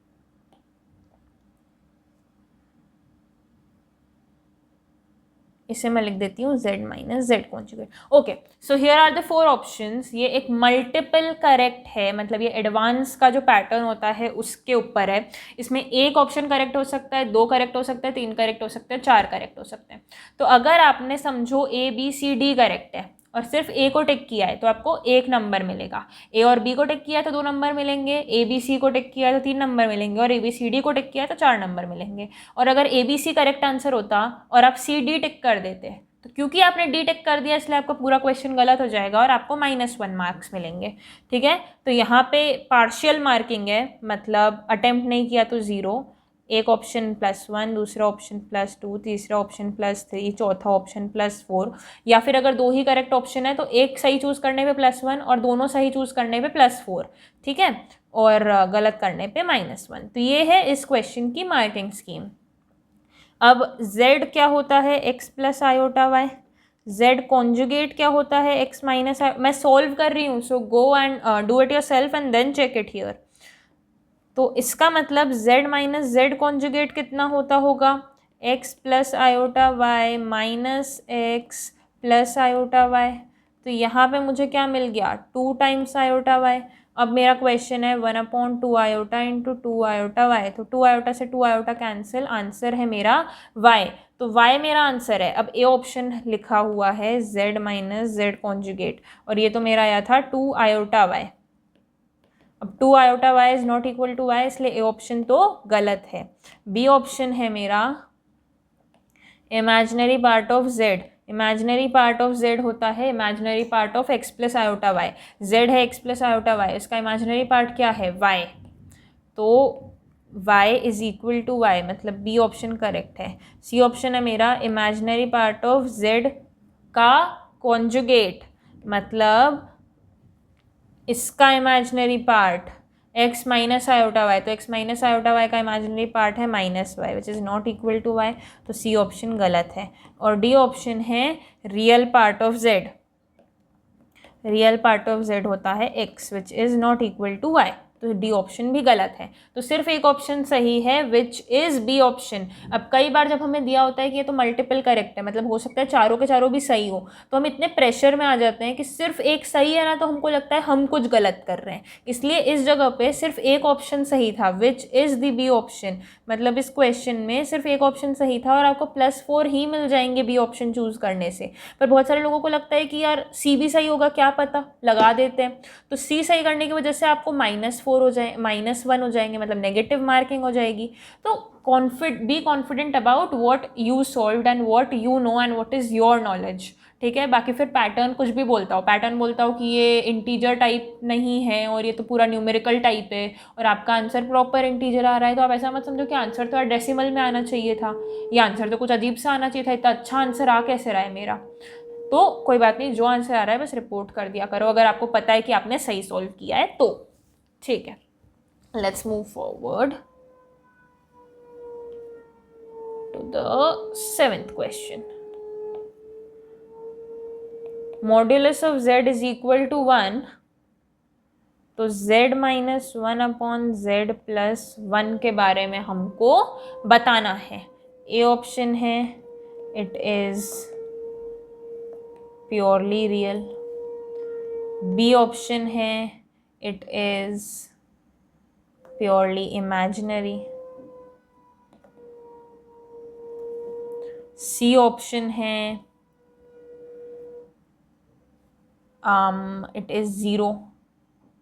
इसे मैं लिख देती हूँ z minus z conjugate. Okay, so here are the 4 options. ये एक मल्टीपल करेक्ट है, मतलब ये एडवांस का जो पैटर्न होता है उसके ऊपर है। इसमें एक ऑप्शन करेक्ट हो सकता है, 2 करेक्ट हो सकता है, 3 करेक्ट हो सकते हैं, 4 करेक्ट हो सकते हैं। तो अगर आपने समझो A B C D correct है और सिर्फ ए को टिक किया है तो आपको 1 नंबर मिलेगा, ए और बी को टिक किया है तो 2 नंबर मिलेंगे, ए बी सी को टिक किया है तो 3 नंबर मिलेंगे, और ए बी सी डी को टिक किया है तो 4 नंबर मिलेंगे। और अगर A B C correct answer होता और आप सी डी टिक कर देते तो क्योंकि आपने डी टिक कर दिया इसलिए आपका पूरा क्वेश्चन गलत हो जाएगा और आपको -1 मार्क्स मिलेंगे। ठीक है, तो यहाँ पे पार्शियल मार्किंग है, मतलब अटेम्प्ट नहीं किया तो 0, एक ऑप्शन +1, दूसरा ऑप्शन +2, तीसरा ऑप्शन +3, चौथा ऑप्शन +4, या फिर अगर 2 ही करेक्ट ऑप्शन है तो एक सही चूज़ करने पे +1 और दोनों सही चूज़ करने पे +4। ठीक है, और गलत करने पे -1। तो ये है इस क्वेश्चन की मार्किंग स्कीम। अब z क्या होता है, x plus iota y, z conjugate क्या होता है, x माइनस। मैं सॉल्व कर रही हूँ, so go and do it yourself and then check it here. तो इसका मतलब z माइनस जेड कॉन्जुगेट कितना होता होगा, x plus iota y minus x plus iota y। तो यहाँ पे मुझे क्या मिल गया, 2 टाइम्स आयोटा y। अब मेरा क्वेश्चन है 1/2 आयोटा इंटू 2 आयोटा y, तो 2 आयोटा से 2 आयोटा कैंसिल, आंसर है मेरा y। तो y मेरा आंसर है। अब ए ऑप्शन लिखा हुआ है z माइनस जेड कॉन्जुगेट, और ये तो मेरा आया था 2 आयोटा y। अब 2 iota y is not equal to y, इसलिए ए ऑप्शन तो गलत है। बी ऑप्शन है मेरा imaginary part of z। Imaginary part of z होता है imaginary part of x plus iota y। z है x प्लस आयोटा y, इसका इमेजिनरी पार्ट क्या है y। तो y is equal to y, मतलब बी ऑप्शन करेक्ट है। C option है मेरा इमेजिनरी पार्ट ऑफ z का कॉन्जुगेट, मतलब इसका imaginary part x minus iota y, तो x माइनस आयोटा वाई का इमेजिनरी पार्ट है minus y which is not equal to y, तो सी ऑप्शन गलत है। और डी ऑप्शन है real part of z, real part of z होता है x which is not equal to y, तो डी ऑप्शन भी गलत है। तो सिर्फ एक ऑप्शन सही है विच इज़ बी ऑप्शन। अब कई बार जब हमें दिया होता है कि ये तो मल्टीपल करेक्ट है, मतलब हो सकता है चारों के चारों भी सही हो, तो हम इतने प्रेशर में आ जाते हैं कि सिर्फ एक सही है ना, तो हमको लगता है हम कुछ गलत कर रहे हैं। इसलिए इस जगह पे सिर्फ एक ऑप्शन सही था which is the B option, मतलब इस क्वेश्चन में सिर्फ एक ऑप्शन सही था और आपको +4 ही मिल जाएंगे बी ऑप्शन चूज़ करने से। पर बहुत सारे लोगों को लगता है कि यार सी भी सही होगा, क्या पता, लगा देते हैं। तो सी सही करने की वजह से आपको -4 हो जाए, -1 हो जाएंगे, मतलब नेगेटिव मार्किंग हो जाएगी। तो be confident about what you solved and what you know and what is your knowledge, ठीक है। बाकी फिर पैटर्न कुछ भी बोलता हो, पैटर्न बोलता हो कि ये इंटीजर टाइप नहीं है और ये तो पूरा न्यूमेरिकल टाइप है और आपका आंसर प्रॉपर इंटीजर आ रहा है, तो आप ऐसा मत समझो कि आंसर तो डेसिमल में आना चाहिए था, ये आंसर तो कुछ अजीब सा आना चाहिए था, इतना अच्छा आंसर आ कैसे रहा है मेरा। तो कोई बात नहीं, जो आंसर आ रहा है बस रिपोर्ट कर दिया करो अगर आपको पता है कि आपने सही सॉल्व किया है तो, ठीक है। Let's move forward to the 7th question. Modulus of z is equal to 1, तो z minus 1 upon z plus 1 के बारे में हमको बताना है। ए ऑप्शन है it is purely real, B option है it is purely imaginary, C option है इट इज ज़ीरो।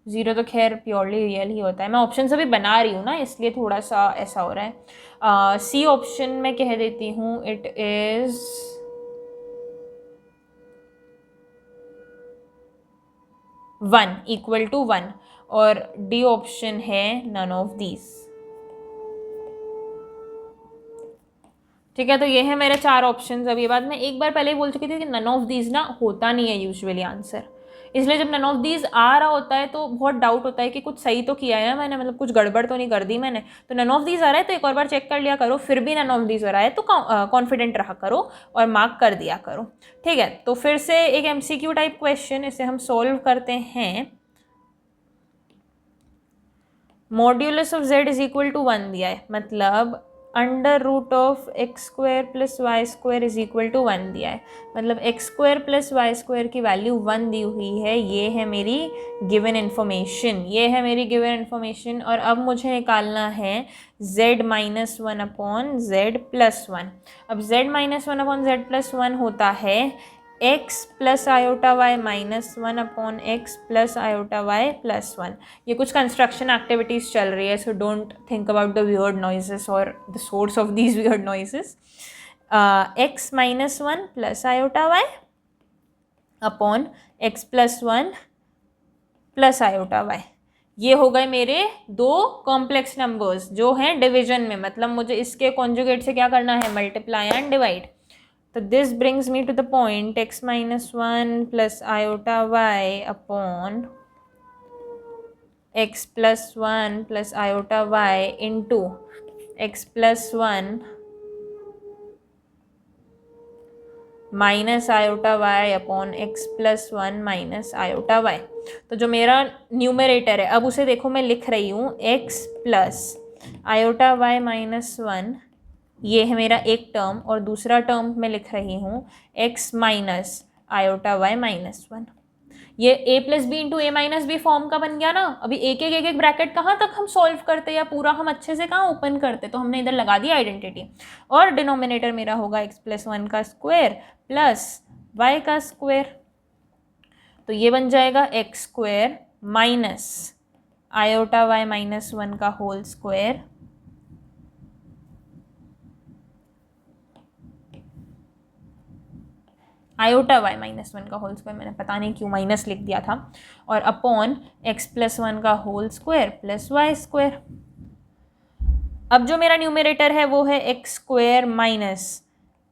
ज़ीरो तो खैर प्योरली रियल ही होता है, मैं ऑप्शन अभी बना रही हूँ ना इसलिए थोड़ा सा ऐसा हो रहा है। सी ऑप्शन में कह देती हूँ इट इज 1 इक्वल टू 1, और डी ऑप्शन है नन ऑफ दीज, ठीक है। तो ये है मेरे 4 ऑप्शंस। अब ये बात मैं एक बार पहले ही बोल चुकी थी कि नन ऑफ दीज ना होता नहीं है यूजुअली आंसर, इसलिए जब नन ऑफ दीज आ रहा होता है तो बहुत डाउट होता है कि कुछ सही तो किया है ना मैंने, मतलब कुछ गड़बड़ तो नहीं कर दी मैंने। तो नन ऑफ दीज आ रहा है तो एक और बार चेक कर लिया करो, फिर भी नन ऑफ दीज आ रहा है तो कॉन्फिडेंट रहा करो और मार्क कर दिया करो, ठीक है। तो फिर से एक MCQ टाइप क्वेश्चन, इसे हम सॉल्व करते हैं। Modulus of z is equal to 1 दिया है, मतलब under root of x square plus y square is equal to 1 दिया है, मतलब x square plus y square की वैल्यू 1 दी हुई है। ये है मेरी गिवन इन्फॉर्मेशन, ये है मेरी गिवन इन्फॉर्मेशन। और अब मुझे निकालना है z minus 1 upon z plus 1। अब z minus 1 upon z plus 1 होता है x plus iota y minus 1 upon x plus iota y plus 1। ये कुछ कंस्ट्रक्शन एक्टिविटीज़ चल रही है, so don't think about the weird noises और the source of these weird noises. x minus 1 plus iota y upon x plus 1 plus iota y, ये हो गए मेरे 2 कॉम्प्लेक्स नंबर्स जो हैं डिवीजन में, मतलब मुझे इसके कॉन्जुगेट से क्या करना है, मल्टीप्लाई एंड डिवाइड। तो this brings me to the point x minus 1 plus iota y upon x plus 1 plus iota y into x plus 1 minus iota y upon x plus 1 minus iota y. तो जो मेरा numerator है अब उसे देखो मैं लिख रही हूँ x plus iota y minus 1, ये है मेरा एक टर्म, और दूसरा टर्म मैं लिख रही हूँ x minus iota y minus 1। ये a plus B into A minus B form का बन गया ना। अभी एक एक ब्रैकेट कहाँ तक हम सॉल्व करते या पूरा हम अच्छे से कहाँ ओपन करते, तो हमने इधर लगा दिया आइडेंटिटी, और डिनोमिनेटर मेरा होगा x प्लस 1 का स्क्वायर प्लस y का स्क्वायर, तो ये बन जाएगा x square minus iota y minus 1 का whole square iota y minus 1 का होल स्क्वायर, मैंने पता नहीं क्यों माइनस लिख दिया था, और अपॉन एक्स प्लस 1 का whole square plus y square. अब जो मेरा न्यूमरेटर है वो है x square minus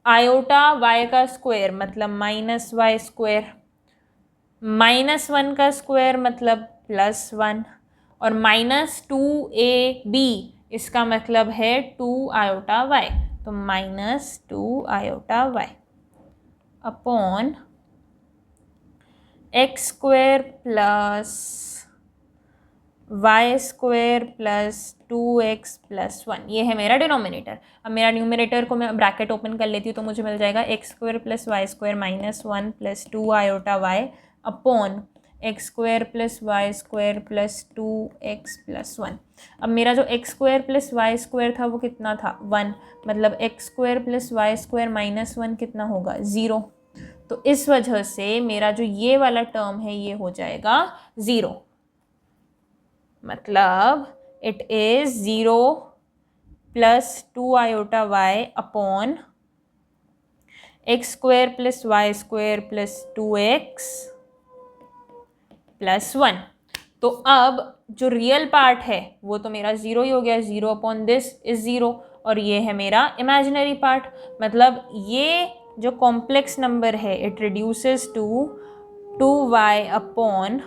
iota y का स्क्वायर मतलब माइनस वाई स्क्वायर, -1 का स्क्वायर मतलब +1 और -2ab इसका मतलब है 2 आयोटा वाई, तो -2 iota y upon x square plus y square plus 2x plus 1, ये है मेरा डिनोमिनेटर। अब मेरा न्यूमरेटर को मैं ब्रैकेट ओपन कर लेती हूँ तो मुझे मिल जाएगा x square plus y square -1 plus 2 iota y upon x square plus y square plus 2x plus 1। अब मेरा जो x square plus y square था वो कितना था 1, मतलब x square plus y square -1 कितना होगा 0। तो इस वजह से मेरा जो ये वाला टर्म है ये हो जाएगा 0, मतलब it is 0 plus 2 iota y upon x square plus y square plus 2x plus 1। तो अब जो रियल पार्ट है वो तो मेरा 0 ही हो गया, 0 अपॉन दिस इज 0, और ये है मेरा इमेजिनरी पार्ट, मतलब ये जो कॉम्प्लेक्स नंबर है it reduces to 2y upon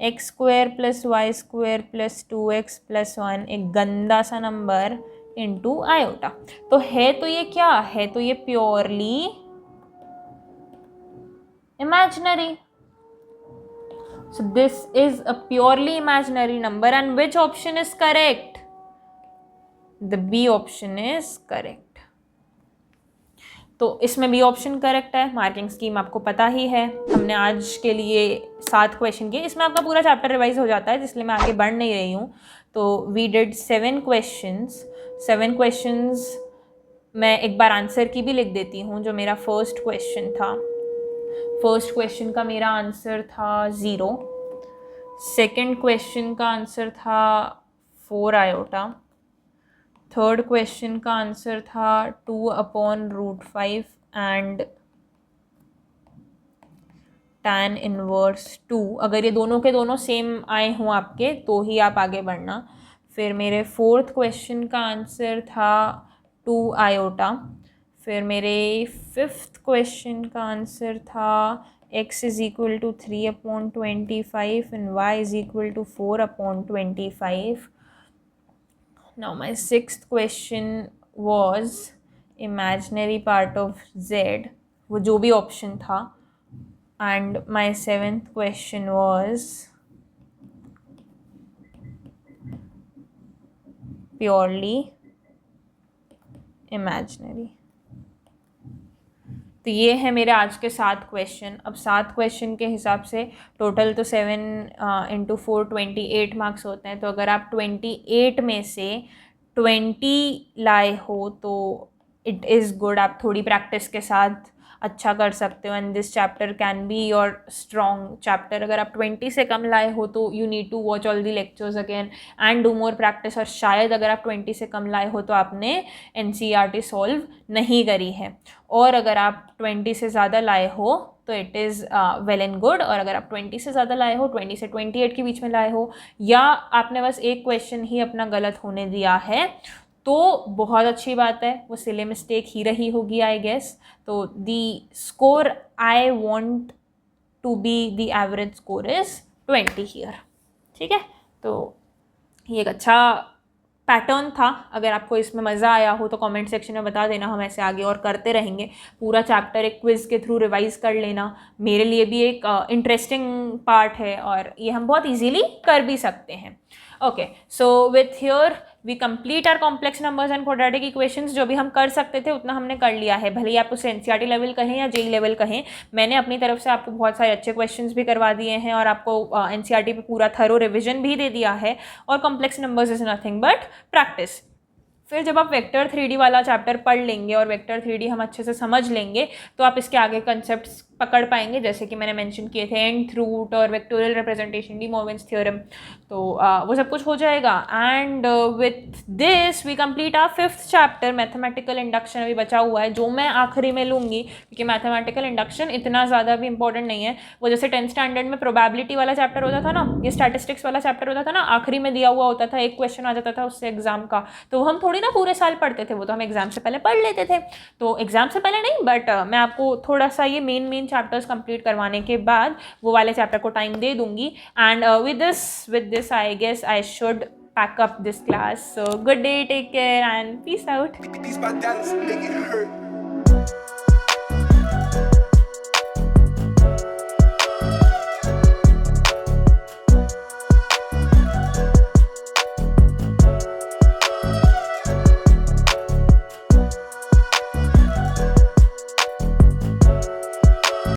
x square plus y square plus 2x plus 1, एक गंदा सा नंबर इंटू आयोटा। तो है तो ये क्या है, तो ये purely imaginary. So this is a purely imaginary number and which option is correct? The B option is correct. तो इसमें बी ऑप्शन करेक्ट है। मार्किंग स्कीम आपको पता ही है, हमने आज के लिए 7 क्वेश्चन किए, इसमें आपका पूरा चैप्टर रिवाइज हो जाता है इसलिए मैं आगे बढ़ नहीं रही हूँ। तो वी डिड 7 क्वेश्चंस मैं एक बार आंसर की भी लिख देती हूँ। जो मेरा फर्स्ट क्वेश्चन का मेरा आंसर था 0, सेकंड क्वेश्चन का आंसर था 4 आयोटा, थर्ड क्वेश्चन का आंसर था 2/√5 एंड tan इनवर्स 2। अगर ये दोनों के दोनों सेम आए हों आपके तो ही आप आगे बढ़ना। फिर मेरे फोर्थ क्वेश्चन का आंसर था 2 आयोटा। फिर मेरे फिफ्थ क्वेश्चन का आंसर था x is equal to 3/25 and y is equal to 4/25। Now my sixth question was imaginary part of z, वो जो भी ऑप्शन था, and my seventh question was purely imaginary। तो ये है मेरे आज के 7 क्वेश्चन। अब 7 क्वेश्चन के हिसाब से टोटल तो 7 × 4 28 मार्क्स होते हैं। तो अगर आप 28 में से 20 लाए हो तो इट इज़ गुड, आप थोड़ी प्रैक्टिस के साथ अच्छा कर सकते हो and this chapter can be your strong chapter. अगर आप 20 से कम लाए हो तो you need to watch all the lectures again and do more practice. और शायद अगर आप 20 से कम लाए हो तो आपने NCERT सॉल्व नहीं करी है, और अगर आप 20 से ज़्यादा लाए हो तो it is well and good. और अगर आप 20 से ज़्यादा लाए हो, 20 से 28 के बीच में लाए हो, या आपने बस एक क्वेश्चन ही अपना गलत होने दिया है तो बहुत अच्छी बात है, वो सिले मिस्टेक ही रही होगी आई गेस। तो the score I want to be the average score is 20 here, ठीक है। तो ये एक अच्छा पैटर्न था। अगर आपको इसमें मज़ा आया हो तो कमेंट सेक्शन में बता देना, हम ऐसे आगे और करते रहेंगे। पूरा चैप्टर एक क्विज़ के थ्रू रिवाइज कर लेना, मेरे लिए भी एक इंटरेस्टिंग पार्ट है और ये हम बहुत इजीली कर भी सकते हैं। Okay, so with here we complete our complex numbers and quadratic equations. जो भी हम कर सकते थे उतना हमने कर लिया है, भले ही आप उसे NCERT लेवल कहें या JEE लेवल कहें। मैंने अपनी तरफ से आपको बहुत सारे अच्छे क्वेश्चंस भी करवा दिए हैं और आपको NCERT पे पूरा थरो रिविजन भी दे दिया है। और complex numbers is nothing but practice. फिर जब आप वेक्टर 3D वाला चैप्टर पढ़ लेंगे और वेक्टर 3D हम अच्छे से समझ लेंगे तो आप इसके आगे कंसेप्ट्स पकड़ पाएंगे, जैसे कि मैंने मेंशन किए थे nth रूट और vectorial representation, De Moivre's theorem, तो वो सब कुछ हो जाएगा। And with this we complete our 5th chapter mathematical induction अभी बचा हुआ है, जो मैं आखिरी में लूँगी क्योंकि मैथमेटिकल इंडक्शन इतना ज़्यादा भी इंपॉर्टेंट नहीं है। वो जैसे 10th स्टैंडर्ड में प्रोबेबिलिटी वाला चैप्टर होता था ना, ये स्टैटिस्टिक्स वाला चैप्टर होता था ना, आखिरी में दिया हुआ होता था, एक क्वेश्चन आ जाता था उससे एग्जाम का, तो हम थोड़ी ना पूरे साल पढ़ते थे, वो तो हम एग्जाम से पहले पढ़ लेते थे। तो एग्जाम से पहले नहीं, बट मैं आपको थोड़ा सा ये मेन चैप्टर्स कंप्लीट करवाने के बाद वो वाले चैप्टर को टाइम दे दूंगी। And with this I guess I should pack up this class. So good day, take care and peace out. These my dollars make it hurt.